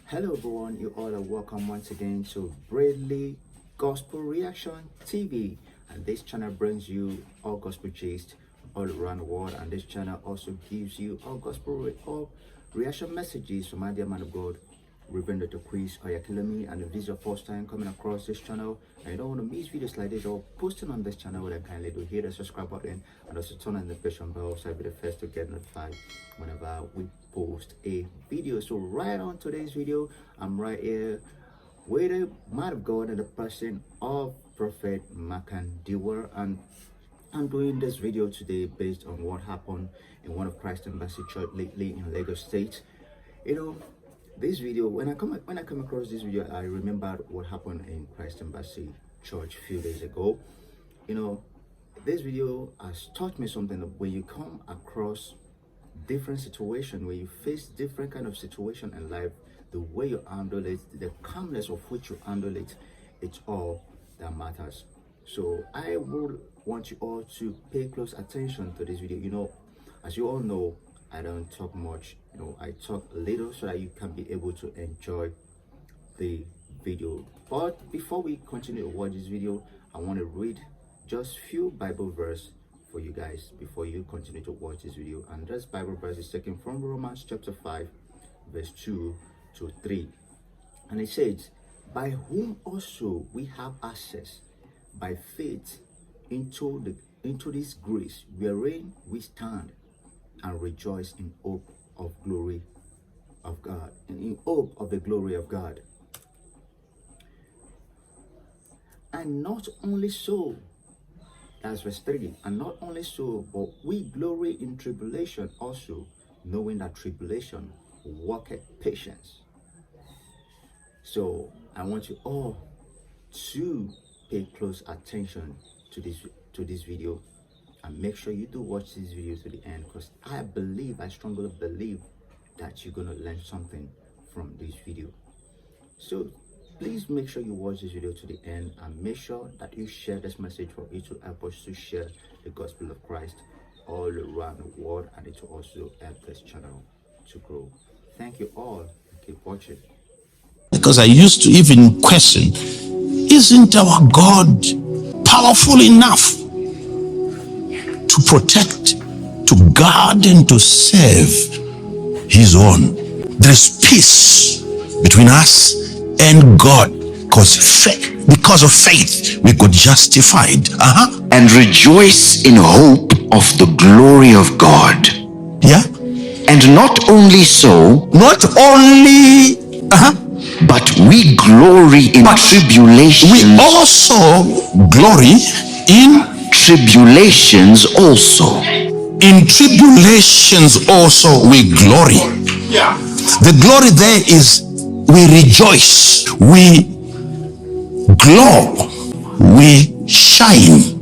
Hello everyone, you all are welcome once again to Bradley Gospel Reaction TV, and this channel brings you all gospel gist all around the world, and this channel also gives you all gospel reaction messages from my dear man of God, Reverend Dr. Oyakhilome. And if this is your first time coming across this channel and you don't want to miss videos like this or posting on this channel, then kindly do hit the subscribe button and also turn on the notification bell so you'll be the first to get notified whenever we post a video. So right on today's video, I'm right here with a man of God and the person of Prophet Makandiwa, and I'm doing this video today based on what happened in one of Christ Embassy Church lately in Lagos State. This video, when I come across this video, I remembered what happened in Christ Embassy Church a few days ago. This video has taught me something that when you come across different situation, where you face different kind of situation in life, the way you handle it, the calmness of which you handle it, it's all that matters. So I would want you all to pay close attention to this video. As you all know, I don't talk much. I talk a little so that you can be able to enjoy the video. But before we continue to watch this video, I want to read just few Bible verse for you guys before you continue to watch this video. And this Bible verse is taken from Romans chapter 5 verse 2 to 3, and it says, by whom also we have access by faith into this grace wherein we stand and rejoice in hope of glory of God, and in hope of the glory of God. And not only so, that's verse 3, and not only so, but we glory in tribulation also, knowing that tribulation worketh patience. So I want you all to pay close attention to this video, and make sure you do watch this video to the end, because I strongly believe that you're going to learn something from this video. So please make sure you watch this video to the end, and make sure that you share this message for it to help us to share the gospel of Christ all around the world, and it will also help this channel to grow. Thank you all. Keep watching. Because I used to even question, isn't our God powerful enough to protect, to guard, and to save his own? There's peace between us and God, because of faith we got justified. And rejoice in hope of the glory of God. Yeah. And not only so, but we glory in tribulations. We also glory in tribulations also. In tribulations also we glory. Yeah. The glory there is we rejoice, we glow, we shine.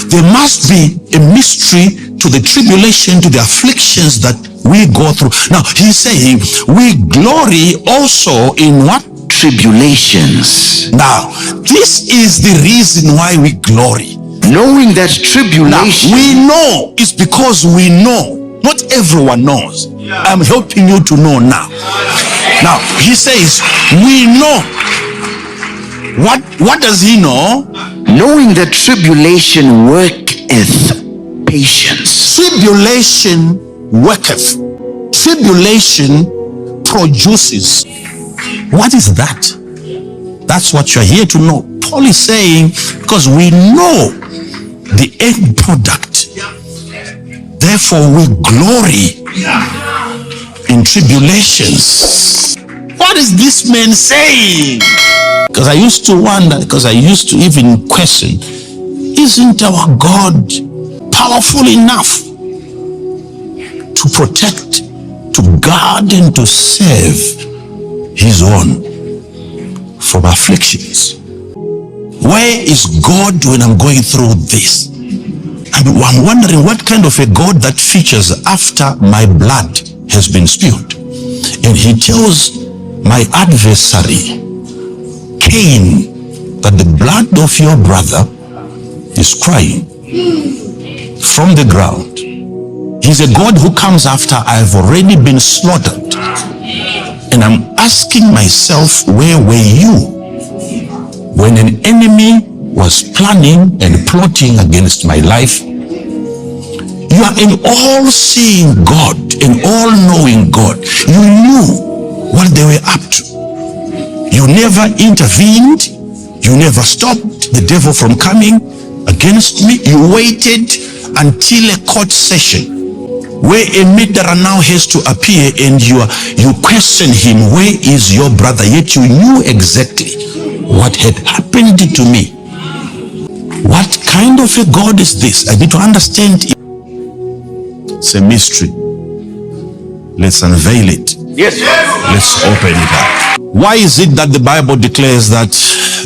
There must be a mystery to the tribulation, to the afflictions that we go through. Now he's saying we glory also in what? Tribulations. Now this is the reason why we glory. Knowing that tribulation. Now, we know it's because we know. Not everyone knows. I'm helping you to know now. Now he says we know. What does he know? Knowing that tribulation worketh patience. Tribulation worketh. Tribulation produces. What is that? That's what you're here to know. Paul is saying, because we know the end product, therefore we glory in tribulations. What is this man saying? Because I used to wonder, because I used to even question, isn't our God powerful enough to protect, to guard, and to save his own from afflictions? Where is God when I'm going through this? I'm wondering what kind of a God that features after my blood has been spilled. And he tells my adversary, Cain, that the blood of your brother is crying from the ground. He's a God who comes after I've already been slaughtered. And I'm asking myself, where were you when an enemy was planning and plotting against my life? You are an all-seeing God, an all-knowing God. You knew what they were up to. You never intervened. You never stopped the devil from coming against me. You waited until a court session where a murderer now has to appear, and you question him, where is your brother? Yet you knew exactly what had happened to me. What kind of a God is this? I need to understand it. It's a mystery. Let's unveil it. Yes. Let's open it up. Why is it that the Bible declares that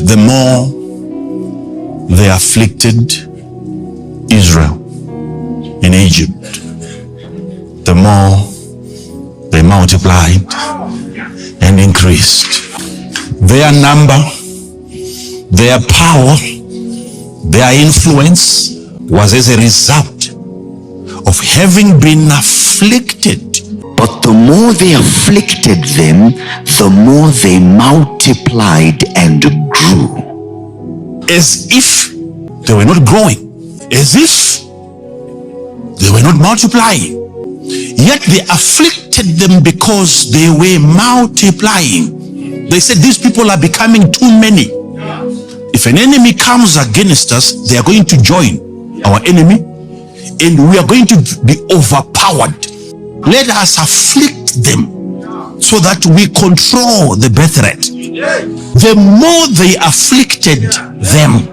the more they afflicted Israel in Egypt, the more they multiplied and increased? Their number, their power, their influence was as a result of having been afflicted. But the more they afflicted them, the more they multiplied and grew. As if they were not growing, as if they were not multiplying. Yet they afflicted them because they were multiplying. They said, these people are becoming too many. If an enemy comes against us, they are going to join our enemy, and we are going to be overpowered. Let us afflict them so that we control the birth rate. The more they afflicted them,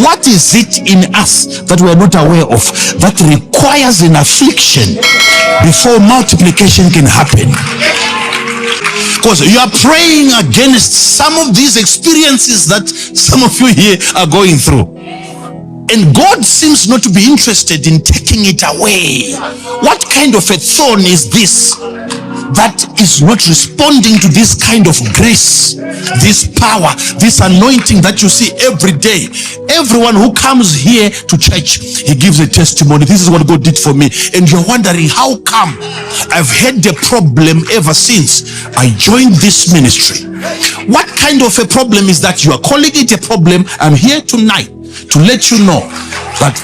what is it in us that we are not aware of that requires an affliction before multiplication can happen? Because you are praying against some of these experiences that some of you here are going through, and God seems not to be interested in taking it away. What kind of a thorn is this that is not responding to this kind of grace, this power, this anointing that you see every day? Everyone who comes here to church, he gives a testimony. This is what God did for me. And you're wondering, how come? I've had the problem ever since I joined this ministry. What kind of a problem is that? You are calling it a problem. I'm here tonight to let you know that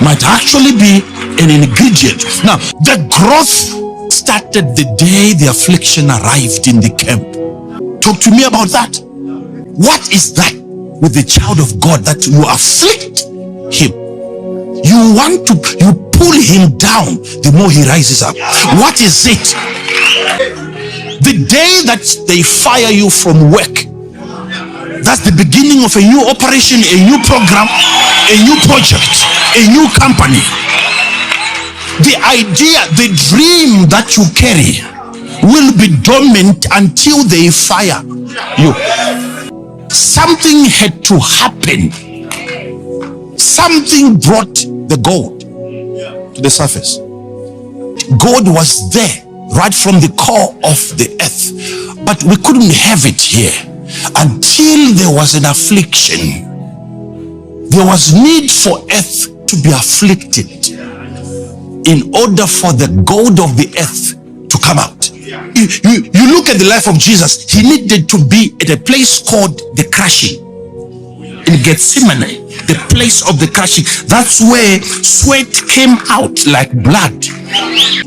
might actually be an ingredient. Now, the growth started the day the affliction arrived in the camp. Talk to me about that. What is that with the child of God that you afflict him? You pull him down the more he rises up. What is it? The day that they fire you from work, that's the beginning of a new operation, a new program, a new project, a new company. The idea, the dream that you carry will be dormant until they fire you. Something had to happen. Something brought the gold to the surface. God was there right from the core of the earth, but we couldn't have it here until there was an affliction. There was need for earth to be afflicted in order for the gold of the earth to come out. You look at the life of Jesus. He needed to be at a place called the crushing in Gethsemane, the place of the crushing. That's where sweat came out like blood.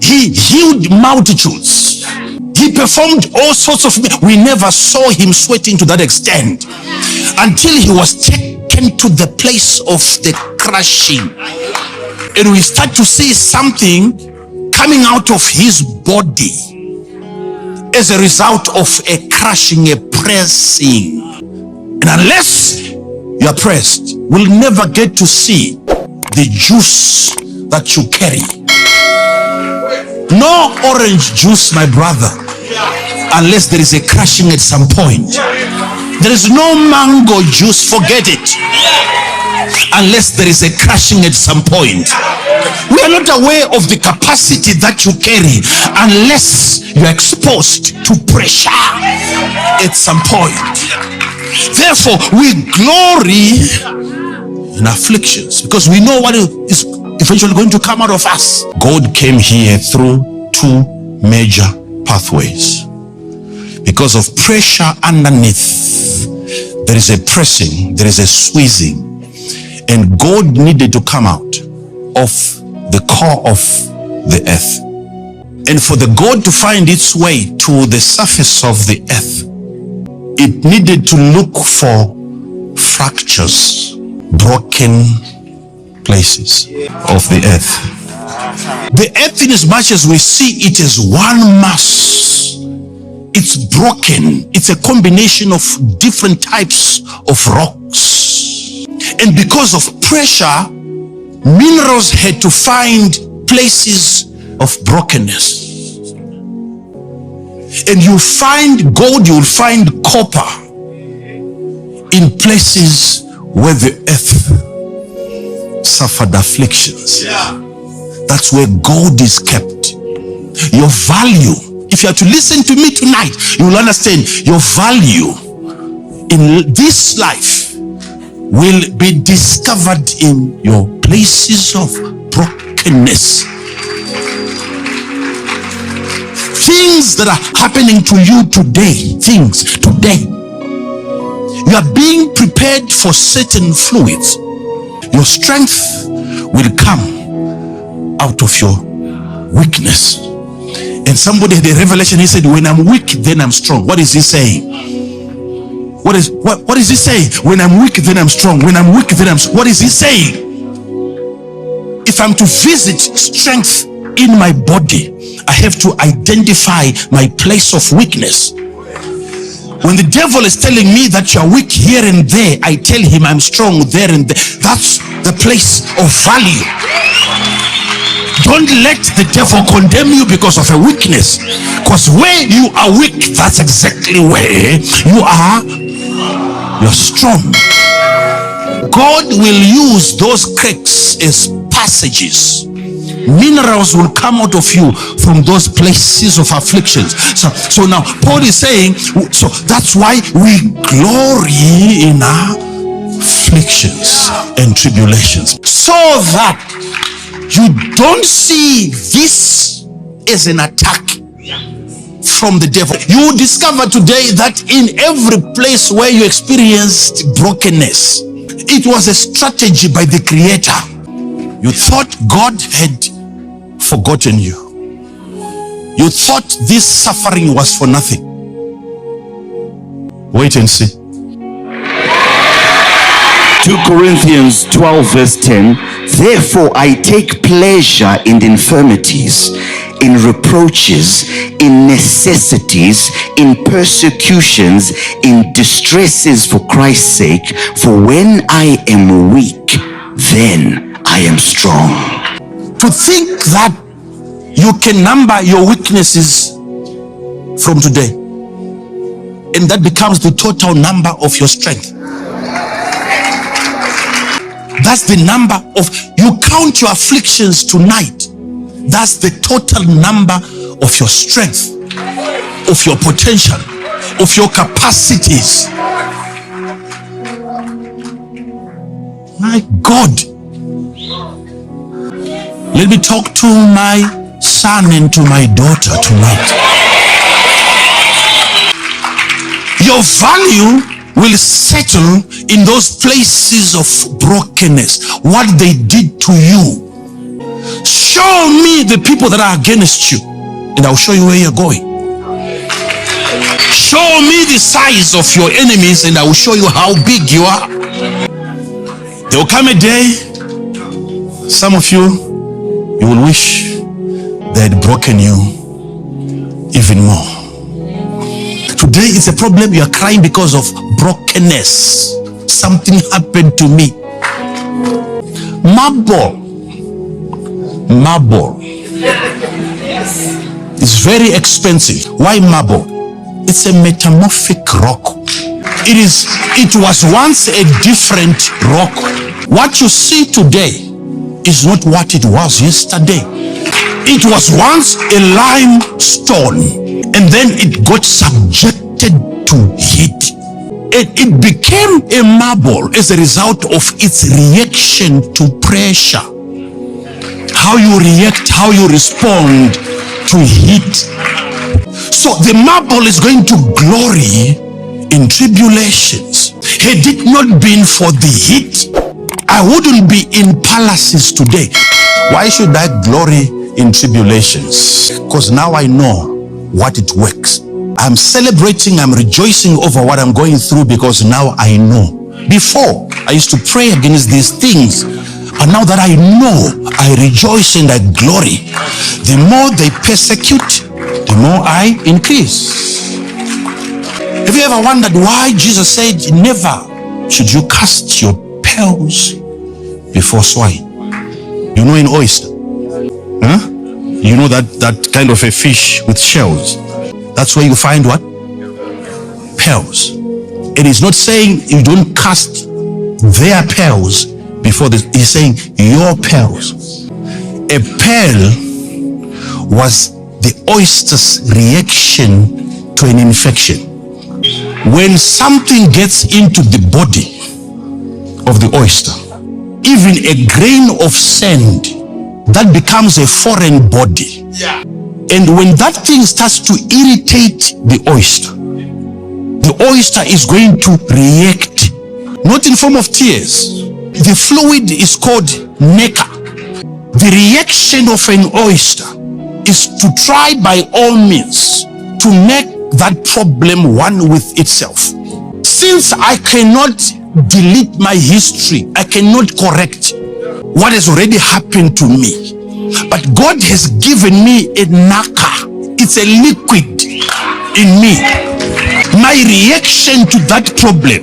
He healed multitudes. He performed all sorts of miracles. We never saw him sweating to that extent until he was taken to the place of the crushing. And we start to see something coming out of his body as a result of a crushing, a pressing. And unless you are pressed, we'll never get to see the juice that you carry. No orange juice, my brother, unless there is a crushing at some point. There is no mango juice, forget it, unless there is a crushing at some point. We are not aware of the capacity that you carry unless you are exposed to pressure at some point. Therefore, we glory in afflictions because we know what is eventually going to come out of us. God came here through two major pathways. Because of pressure underneath, there is a pressing, there is a squeezing. And God needed to come out of the core of the earth. And for the God to find its way to the surface of the earth, it needed to look for fractures, broken places of the earth. The earth, in as much as we see it as one mass, it's broken. It's a combination of different types of rocks. And because of pressure, minerals had to find places of brokenness. And you'll find gold, you'll find copper in places where the earth suffered afflictions. That's where gold is kept. Your value, if you are to listen to me tonight, you will understand your value in this life will be discovered in your places of brokenness. Things that are happening to you today, you are being prepared for certain fluids. Your strength will come out of your weakness. And somebody had a revelation. He said, when I'm weak, then I'm strong. What is he saying? What is he saying? When I'm weak, then I'm strong. When I'm weak, then I'm strong. What is he saying? If I'm to visit strength in my body, I have to identify my place of weakness. When the devil is telling me that you're weak here and there, I tell him I'm strong there and there. That's the place of value. Don't let the devil condemn you because of a weakness. Because where you are weak, that's exactly where you're strong. God will use those cracks as passages. Minerals will come out of you from those places of afflictions. So now Paul is saying, so that's why we glory in our afflictions and tribulations, so that you don't see this as an attack from the devil. You will discover today that in every place where you experienced brokenness, it was a strategy by the Creator. You thought God had forgotten you. You thought this suffering was for nothing. Wait and see. 2 Corinthians 12 verse 10. Therefore I take pleasure in the infirmities, in reproaches, in necessities, in persecutions, in distresses for Christ's sake. For when I am weak, then I am strong. To think that you can number your weaknesses from today, and that becomes the total number of your strength. That's the number of, you count your afflictions tonight. That's the total number of your strength, of your potential, of your capacities. My God. Let me talk to my son and to my daughter tonight. Your value will settle in those places of brokenness. What they did to you. Show me the people that are against you, and I'll show you where you're going. Show me the size of your enemies, and I will show you how big you are. There will come a day, some of you will wish they had broken you even more. Today it's a problem. You are crying because of brokenness. Something happened to me. Marble is very expensive. Why marble? It's a metamorphic rock. It was once a different rock. What you see today is not what it was yesterday. It was once a limestone, and then it got subjected to heat. It became a marble as a result of its reaction to pressure. How you react, how you respond to heat. So the marble is going to glory in tribulations. Had it not been for the heat, I wouldn't be in palaces today. Why should I glory in tribulations? Because now I know what it works. I'm celebrating, I'm rejoicing over what I'm going through because now I know. Before, I used to pray against these things, but now that I know, I rejoice and I glory. The more they persecute, the more I increase. Have you ever wondered why Jesus said, never should you cast your pearls before swine? You know, in oyster, huh? You know that kind of a fish with shells. That's where you find what? Pearls. It is not saying you don't cast their pearls before this. He's saying your pearls. A pearl was the oyster's reaction to an infection. When something gets into the body of the oyster, even a grain of sand, that becomes a foreign body. Yeah. And when that thing starts to irritate the oyster is going to react, not in form of tears. The fluid is called nacre. The reaction of an oyster is to try by all means to make that problem one with itself. Since I cannot delete my history, I cannot correct what has already happened to me, but God has given me a nacre. It's a liquid in me. My reaction to that problem,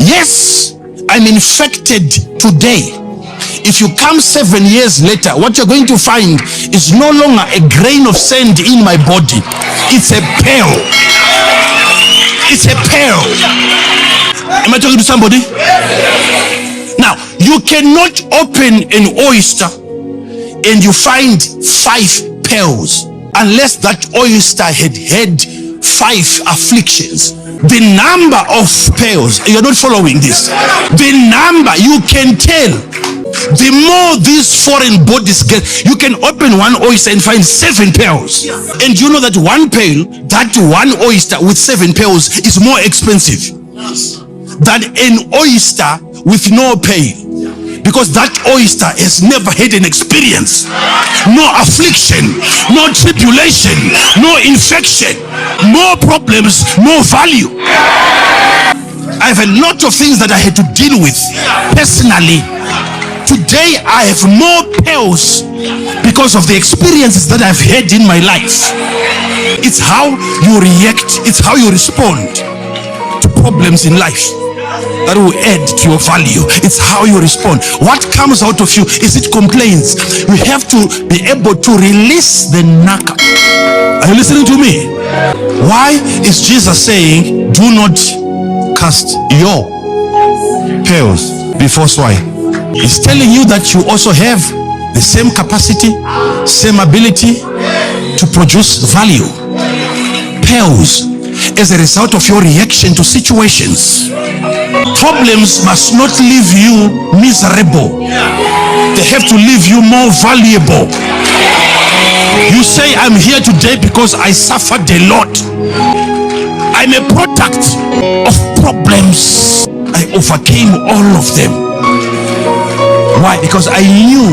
yes, I'm infected today. If you come 7 years later, what you're going to find is no longer a grain of sand in my body. It's a pearl. It's a pearl. Am I talking to somebody? Now, you cannot open an oyster and you find 5 pearls unless that oyster had 5 afflictions. The number of pearls, you're not following this. The number, you can tell. The more these foreign bodies get, you can open one oyster and find 7 pearls. And you know that one pearl, that one oyster with 7 pearls is more expensive than an oyster with no pearl. Because that oyster has never had an experience, no affliction, no tribulation, no infection, more problems, more value. I have a lot of things that I had to deal with personally. Today I have more pearls because of the experiences that I've had in my life. It's how you react, it's how you respond to problems in life that will add to your value. It's how you respond. What comes out of you is it complaints. You have to be able to release the nacre. Are you listening to me? Why is Jesus saying, do not cast your pearls before swine? He's telling you that you also have the same capacity, same ability to produce value. Pearls as a result of your reaction to situations. Problems must not leave you miserable. They have to leave you more valuable. You say, I'm here today because I suffered a lot. I'm a product of problems. I overcame all of them. Why? Because I knew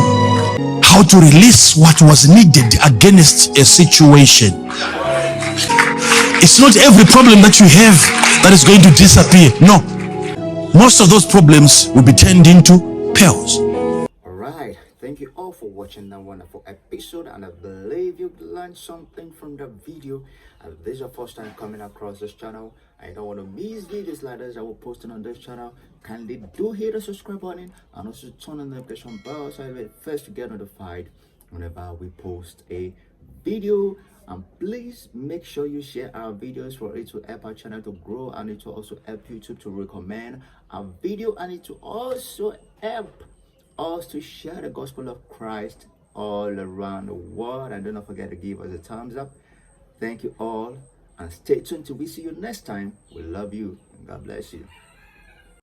how to release what was needed against a situation. It's not every problem that you have that is going to disappear. No. Most of those problems will be turned into pearls. Alright, thank you all for watching that wonderful episode, and I believe you learned something from the video. And if this is your first time coming across this channel and you don't want to miss videos like this I will posting on this channel, kindly do hit the subscribe button and also turn on the notification bell so you'll be first to get notified whenever we post a video. And please make sure you share our videos for it to help our channel to grow, and it will also help YouTube to recommend our video, and it will also help us to share the gospel of Christ all around the world. And don't forget to give us a thumbs up. Thank you all, and stay tuned till we see you next time. We love you, and God bless you.